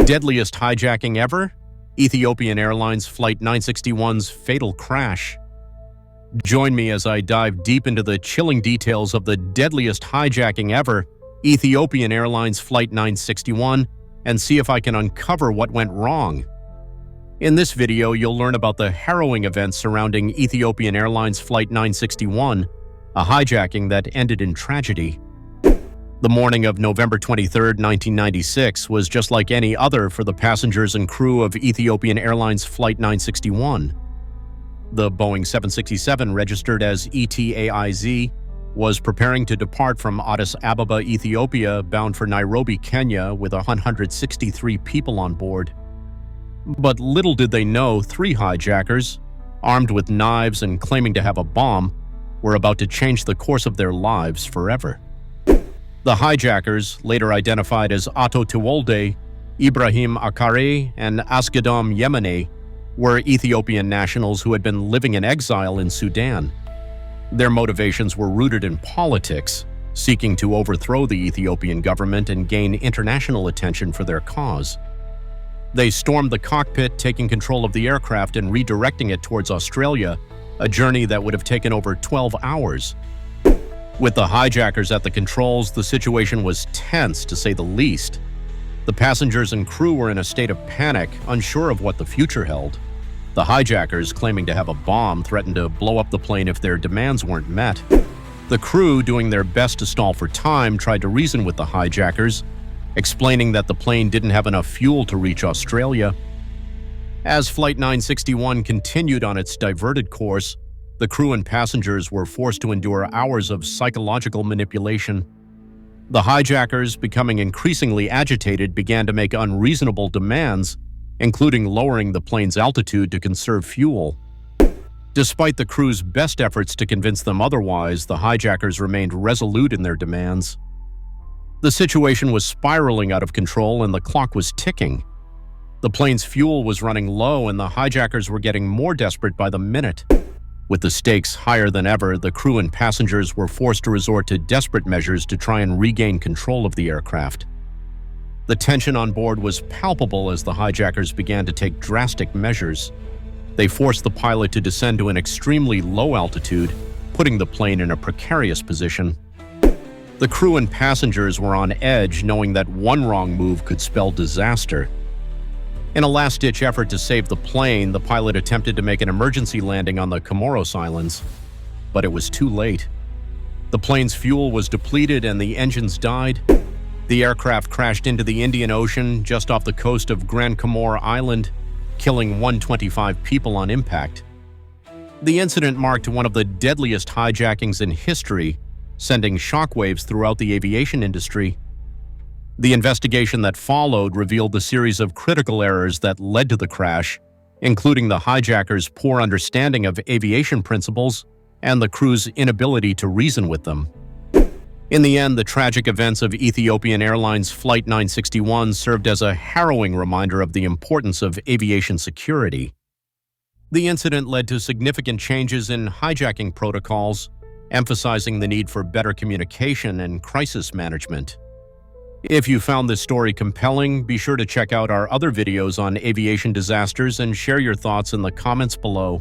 Deadliest hijacking ever? Ethiopian Airlines Flight 961's fatal crash. Join me as I dive deep into the chilling details of the deadliest hijacking ever, Ethiopian Airlines Flight 961, and see if I can uncover what went wrong. In this video, you'll learn about the harrowing events surrounding Ethiopian Airlines Flight 961, a hijacking that ended in tragedy. The morning of November 23, 1996 was just like any other for the passengers and crew of Ethiopian Airlines Flight 961. The Boeing 767, registered as ETAIZ, was preparing to depart from Addis Ababa, Ethiopia, bound for Nairobi, Kenya, with 163 people on board. But little did they know 3 hijackers, armed with knives and claiming to have a bomb, were about to change the course of their lives forever. The hijackers, later identified as Ato Tewolde, Ibrahim Akare, and Asgadam Yemene, were Ethiopian nationals who had been living in exile in Sudan. Their motivations were rooted in politics, seeking to overthrow the Ethiopian government and gain international attention for their cause. They stormed the cockpit, taking control of the aircraft and redirecting it towards Australia, a journey that would have taken over 12 hours. With the hijackers at the controls, the situation was tense, to say the least. The passengers and crew were in a state of panic, unsure of what the future held. The hijackers, claiming to have a bomb, threatened to blow up the plane if their demands weren't met. The crew, doing their best to stall for time, tried to reason with the hijackers, explaining that the plane didn't have enough fuel to reach Australia. As Flight 961 continued on its diverted course, the crew and passengers were forced to endure hours of psychological manipulation. The hijackers, becoming increasingly agitated, began to make unreasonable demands, including lowering the plane's altitude to conserve fuel. Despite the crew's best efforts to convince them otherwise, the hijackers remained resolute in their demands. The situation was spiraling out of control and the clock was ticking. The plane's fuel was running low and the hijackers were getting more desperate by the minute. With the stakes higher than ever, the crew and passengers were forced to resort to desperate measures to try and regain control of the aircraft. The tension on board was palpable as the hijackers began to take drastic measures. They forced the pilot to descend to an extremely low altitude, putting the plane in a precarious position. The crew and passengers were on edge, knowing that one wrong move could spell disaster. In a last-ditch effort to save the plane, the pilot attempted to make an emergency landing on the Comoros Islands, but it was too late. The plane's fuel was depleted and the engines died. The aircraft crashed into the Indian Ocean just off the coast of Grand Comoros Island, killing 125 people on impact. The incident marked one of the deadliest hijackings in history, sending shockwaves throughout the aviation industry. The investigation that followed revealed the series of critical errors that led to the crash, including the hijackers' poor understanding of aviation principles and the crew's inability to reason with them. In the end, the tragic events of Ethiopian Airlines Flight 961 served as a harrowing reminder of the importance of aviation security. The incident led to significant changes in hijacking protocols, emphasizing the need for better communication and crisis management. If you found this story compelling, be sure to check out our other videos on aviation disasters and share your thoughts in the comments below.